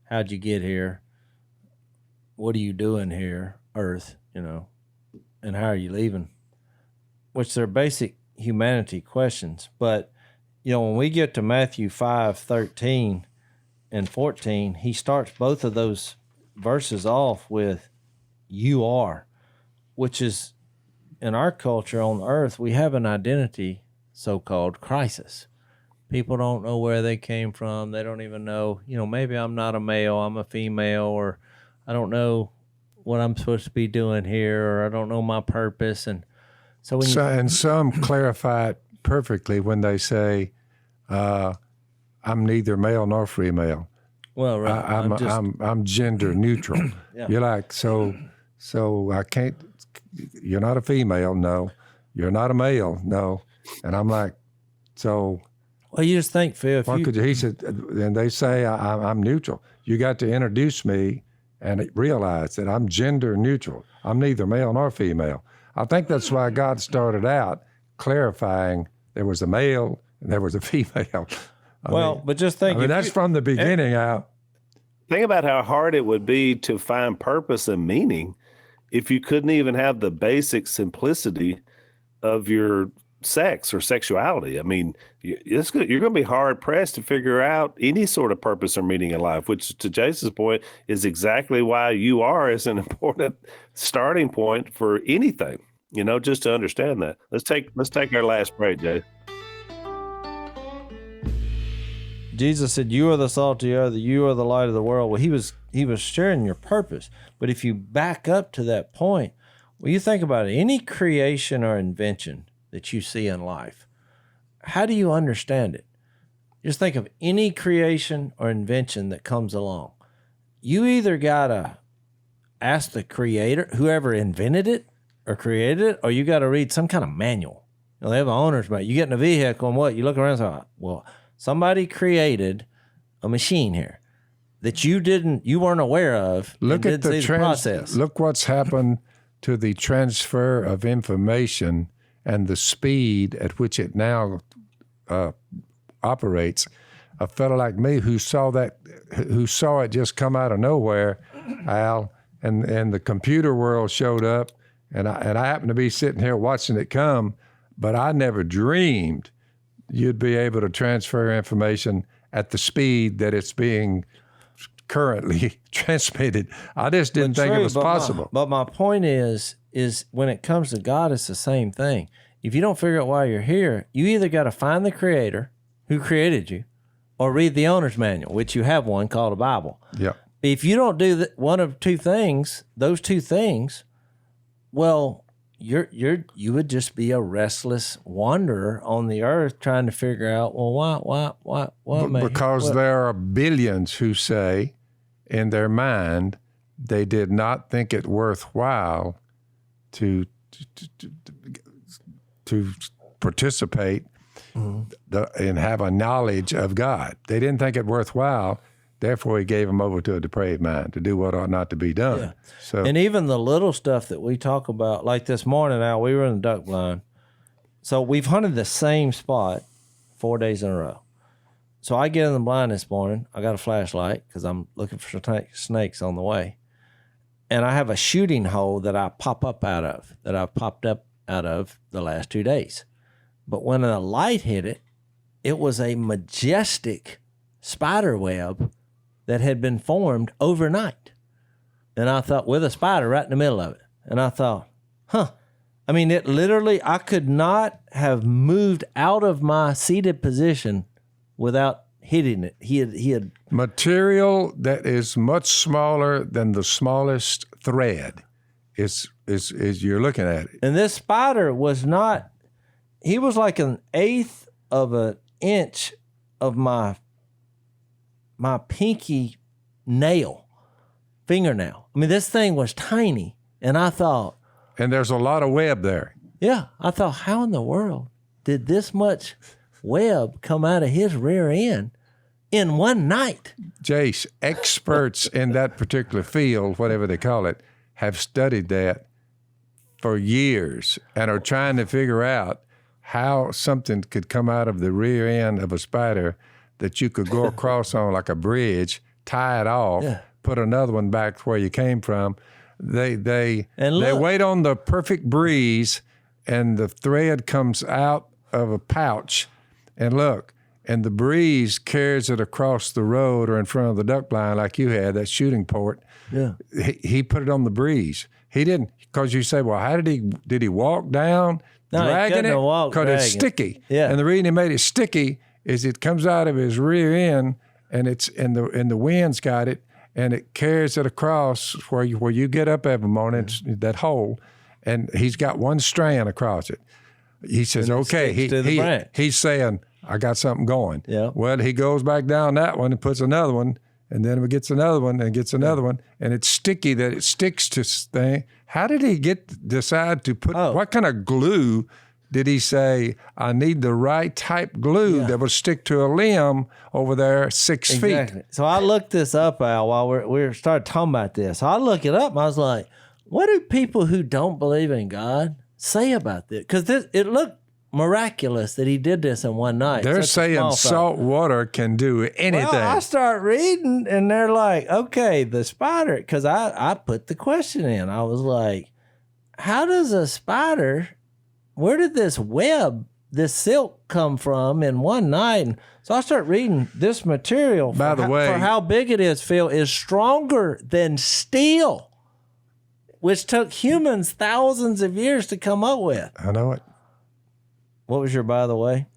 How'd you get here? What are you doing here, Earth, you know, and how are you leaving? Which they're basic humanity questions. But, you know, when we get to Matthew 5:13 and 14, he starts both of those verses off with, you are, which is, in our culture on earth, we have an identity so-called crisis. People don't know where they came from. They don't even know, you know, maybe I'm not a male, I'm a female, or I don't know what I'm supposed to be doing here, or I don't know my purpose. And so when and some clarify it perfectly when they say, I'm neither male nor female. Well, right. I'm gender neutral. Yeah. You're like, so I can't, you're not a female, no. You're not a male, no. And I'm like, so. Well, you just think, Phil, he said, and they say I'm neutral. You got to introduce me and realize that I'm gender neutral. I'm neither male nor female. I think that's why God started out clarifying there was a male and there was a female. But just think. That's from the beginning out. Think about how hard it would be to find purpose and meaning if you couldn't even have the basic simplicity of your sex or sexuality. I mean, you're going to be hard pressed to figure out any sort of purpose or meaning in life, which to Jase's point is exactly why you are is an important starting point for anything, you know, just to understand that. Let's take our last break, Jay. Jesus said, you are the salt of the earth, you are the light of the world. Well, he was sharing your purpose. But if you back up to that point, well, you think about it, any creation or invention that you see in life, how do you understand it? Just think of any creation or invention that comes along. You either got to ask the creator, whoever invented it or created it, or you got to read some kind of manual. You know, they have an owner's manual. You get in a vehicle and what? You look around and say, well, somebody created a machine here that you weren't aware of. Look at the process. Look what's happened to the transfer of information and the speed at which it now operates. A fellow like me who saw it just come out of nowhere, Al, and the computer world showed up, and I happened to be sitting here watching it come, but I never dreamed you'd be able to transfer information at the speed that it's being currently transmitted. I just didn't think it was possible. But my point is when it comes to God, it's the same thing. If you don't figure out why you're here, you either got to find the creator who created you or read the owner's manual, which you have one called a Bible. Yeah. if you don't do one of those two things, well, you would just be a restless wanderer on the earth trying to figure out, well, why because there are billions who say in their mind they did not think it worthwhile to participate and have a knowledge of God. They didn't think it worthwhile. Therefore, he gave them over to a depraved mind to do what ought not to be done. Yeah. So, and even the little stuff that we talk about, like this morning, Al, we were in the duck blind. So we've hunted the same spot 4 days in a row. So I get in the blind this morning. I got a flashlight because I'm looking for snakes on the way. And I have a shooting hole that I pop up out of, that I've popped up out of the last 2 days. But when the light hit it, it was a majestic spider web that had been formed overnight. And I thought, with a spider right in the middle of it. And I thought, I mean, it literally, I could not have moved out of my seated position without hitting it. He had material that is much smaller than the smallest thread is you're looking at it. And this spider was not, he was like 1/8 of an inch of my pinky fingernail. I mean, this thing was tiny. And I thought. And there's a lot of web there. Yeah. I thought, how in the world did this much web come out of his rear end in one night? Jase, experts in that particular field, whatever they call it, have studied that for years and are trying to figure out how something could come out of the rear end of a spider that you could go across on like a bridge, tie it off, put another one back where you came from. They wait on the perfect breeze, and the thread comes out of a pouch, and look, and the breeze carries it across the road or in front of the duck blind like you had, that shooting port. Yeah. He put it on the breeze. He didn't, because you say, well, how did he walk down dragging it? Because it's sticky. Yeah. And the reason he made it sticky is it comes out of his rear end, and it's and the wind's got it, and it carries it across where you get up every morning, that hole, and he's got one strand across it. He says, okay, he's saying, I got something going. Yeah. Well, he goes back down that one and puts another one, and then he gets another one and gets another one, and it's sticky that it sticks to thing. How did he decide to put, what kind of glue did he say, I need the right type glue that will stick to a limb over there 6 feet? So I looked this up, Al, while we started talking about this. So I looked it up, and I was like, what do people who don't believe in God say about this? Because it looked miraculous that he did this in one night. They're saying salt water can do anything. Well, I start reading, and they're like, okay, the spider, because I put the question in. I was like, how does a spider, where did this web, this silk come from in one night? And so I start reading this material. By the way, for how big it is, Phil, is stronger than steel, which took humans thousands of years to come up with. I know it. What was your by the way?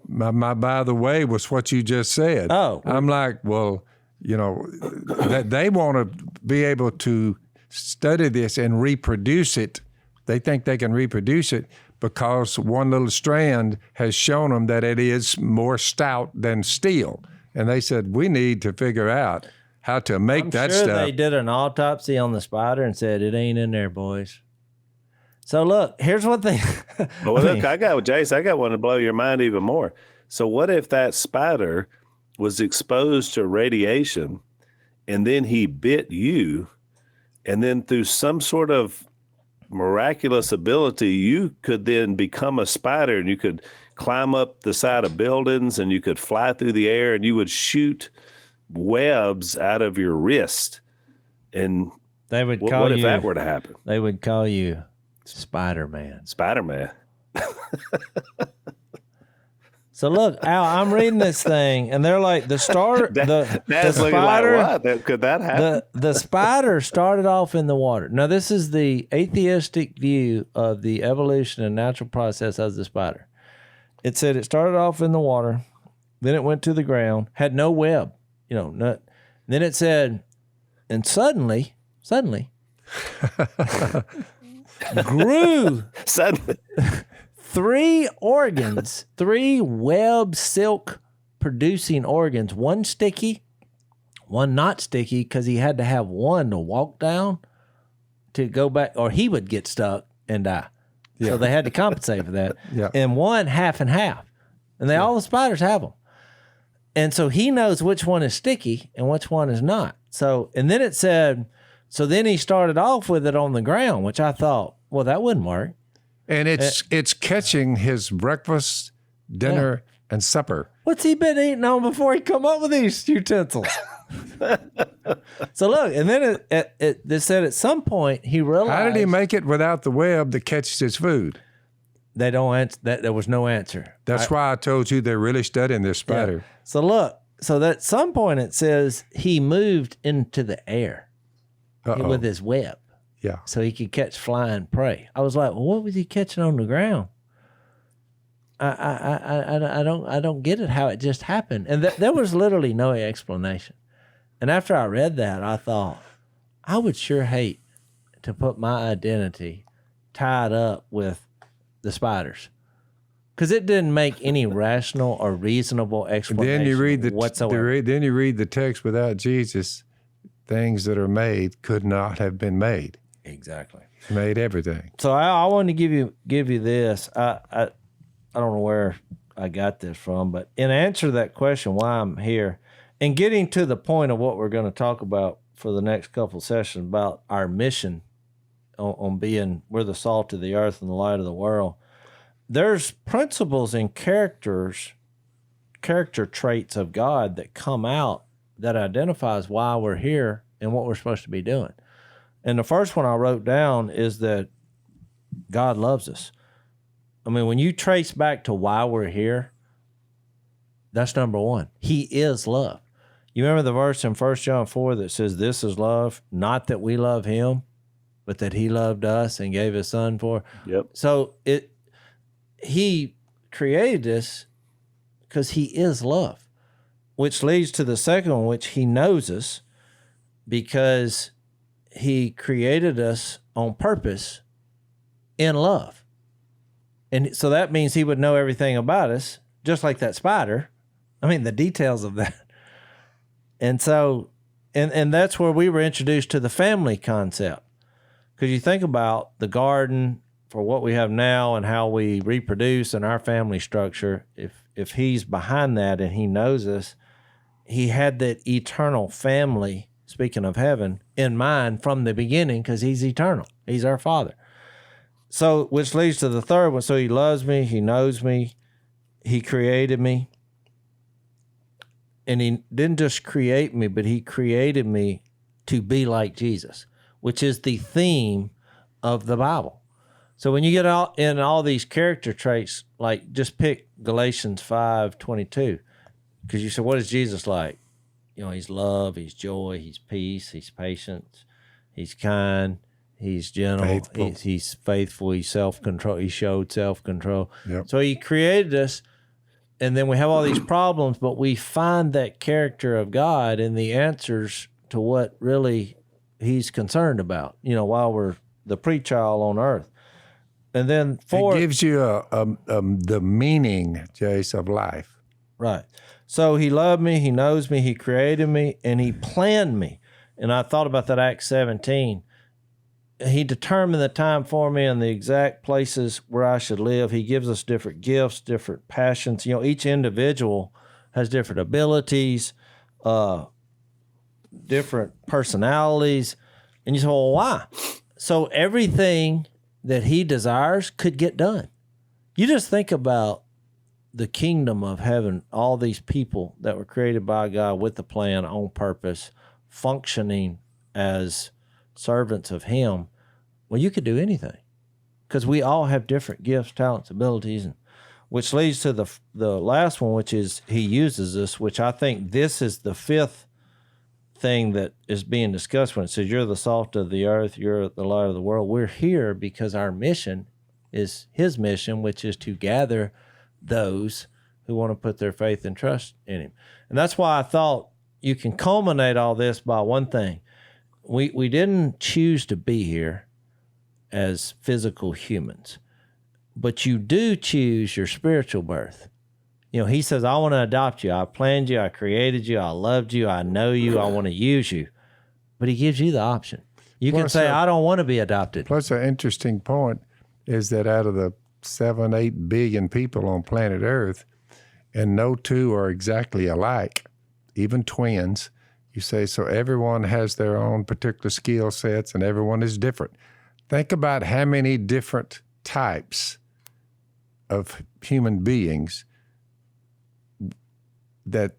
My by the way was what you just said. Oh. I'm like, well, that they want to be able to study this and reproduce it. They think they can reproduce it because one little strand has shown them that it is more stout than steel. And they said, we need to figure out how to make that stuff. stuff. They did an autopsy on the spider and said, it ain't in there, boys. So look, here's what they. Look, I got one to blow your mind even more. So what if that spider was exposed to radiation, and then he bit you, and then through some sort of miraculous ability, you could then become a spider, and you could climb up the side of buildings, and you could fly through the air, and you would shoot webs out of your wrist. And they would what if that were to happen? They would call you Spider-Man. Spider-Man. So look, Al, I'm reading this thing, and they're like, the spider. Like, what? Could that happen? The spider started off in the water. Now, this is the atheistic view of the evolution and natural process of the spider. It said it started off in the water, then it went to the ground, had no web, Then it said, And suddenly, grew Suddenly. 3 organs, 3 web silk producing organs, one sticky, one not sticky, because he had to have one to walk down to go back, or he would get stuck and die. Yeah. So they had to compensate for that. Yeah. And one half and half. And all the spiders have them. And so he knows which one is sticky and which one is not. So, and then it said, so then he started off with it on the ground, which I thought, well, that wouldn't work. And it's catching his breakfast, dinner, and supper. What's he been eating on before he come up with these utensils? So look, and then it said at some point he realized. How did he make it without the web that catches his food? They don't answer. There was no answer. That's why I told you they're really studying this spider. Yeah. So look, so at some point it says he moved into the air with his web. Yeah. So he could catch flying prey. I was like, well, what was he catching on the ground? I don't get it how it just happened. And there was literally no explanation. And after I read that, I thought, I would sure hate to put my identity tied up with the spiders. Because it didn't make any rational or reasonable explanation then you read whatsoever. Then you read the text, without Jesus, things that are made could not have been made. Exactly. He made everything. So I wanted to give you this. I don't know where I got this from, but in answer to that question, why I'm here, and getting to the point of what we're going to talk about for the next couple of sessions about our mission on being, we're the salt of the earth and the light of the world. There's principles and character traits of God that come out that identifies why we're here and what we're supposed to be doing. And the first one I wrote down is that God loves us. I mean, when you trace back to why we're here, that's number one. He is love. You remember the verse in 1 John 4 that says, this is love, not that we love him, but that he loved us and gave his son for. Yep. So he created us because he is love, which leads to the second one, which he knows us because he created us on purpose in love. And so that means he would know everything about us, just like that spider. I mean, the details of that. And so, and that's where we were introduced to the family concept. Because you think about the garden for what we have now and how we reproduce and our family structure, if he's behind that and he knows us, he had that eternal family, speaking of heaven, in mind from the beginning because he's eternal. He's our Father. So, which leads to the third one. So he loves me, he knows me, he created me. And he didn't just create me, but he created me to be like Jesus, which is the theme of the Bible. So when you get out in all these character traits, like just pick Galatians 5:22, because you said, what is Jesus like? You know, he's love, he's joy, he's peace, he's patience, he's kind, he's gentle, he's faithful, he's self-control, he showed self-control. Yep. So he created us, and then we have all these problems, but we find that character of God in the answers to what really he's concerned about, you know, while we're the pre-child on earth. And then it gives you the meaning, Jase, of life. Right. So he loved me, he knows me, he created me, and he planned me. And I thought about that Acts 17. He determined the time for me and the exact places where I should live. He gives us different gifts, different passions. You know, each individual has different abilities, different personalities. And you say, well, why? So everything that he desires could get done. You just think about the kingdom of heaven, all these people that were created by God with the plan on purpose, functioning as servants of him. Well, you could do anything because we all have different gifts, talents, abilities, and which leads to the last one, which is he uses us, which I think this is the fifth thing that is being discussed when it says you're the salt of the earth, you're the light of the world. We're here because our mission is his mission, which is to gather those who want to put their faith and trust in him. And that's why I thought you can culminate all this by one thing. we didn't choose to be here as physical humans, but you do choose your spiritual birth. You know, he says, I want to adopt you. I planned you. I created you. I loved you. I know you. I want to use you. But he gives you the option. You can say, I don't want to be adopted. Plus, an interesting point is that out of the 7-8 billion people on planet Earth, and no two are exactly alike, even twins, you say, so everyone has their own particular skill sets and everyone is different. Think about how many different types of human beings that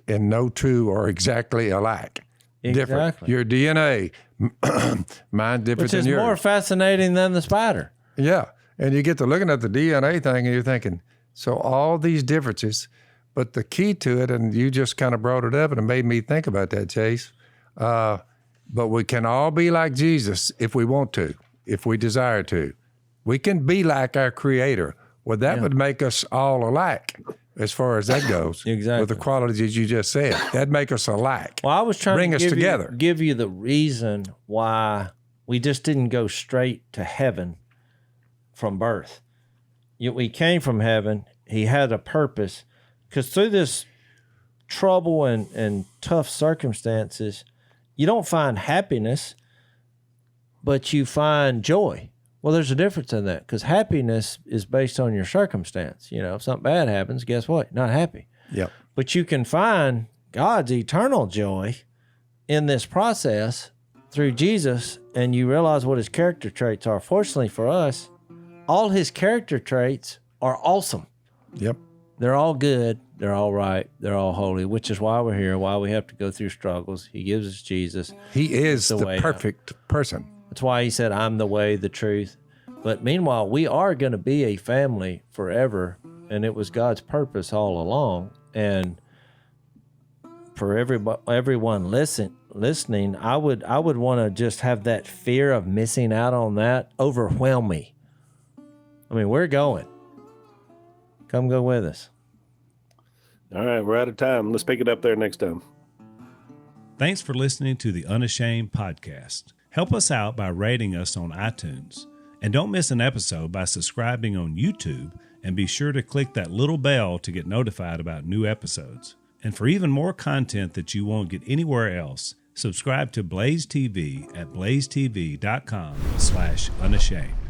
and no two are exactly alike. Different. Exactly. Your DNA, mine different Which than is yours. more fascinating than the spider. Yeah. And you get to looking at the DNA thing and you're thinking, so all these differences, but the key to it, and you just kind of brought it up and it made me think about that, Chase, but we can all be like Jesus if we want to, if we desire to. We can be like our Creator. Well, that would make us all alike as far as that goes. Exactly. With the qualities you just said. That'd make us alike. Well, I was trying Bring to us together. give you the reason why we just didn't go straight to heaven from birth. We came from heaven. He had a purpose. Because through this trouble and tough circumstances, you don't find happiness, but you find joy. Well, there's a difference in that because happiness is based on your circumstance. You know, if something bad happens, guess what? You're not happy. Yep. But you can find God's eternal joy in this process through Jesus, and you realize what his character traits are. Fortunately for us, all his character traits are awesome. Yep. They're all good. They're all right. They're all holy, which is why we're here, why we have to go through struggles. He gives us Jesus. He is the way perfect person. That's why he said, I'm the way, the truth. But meanwhile, we are going to be a family forever, and it was God's purpose all along. And for everyone listening, I would want to just have that fear of missing out on that overwhelm me. I mean, we're going. Come go with us. All right, we're out of time. Let's pick it up there next time. Thanks for listening to the Unashamed podcast. Help us out by rating us on iTunes. And don't miss an episode by subscribing on YouTube, and be sure to click that little bell to get notified about new episodes. And for even more content that you won't get anywhere else, subscribe to Blaze TV at blazetv.com/unashamed.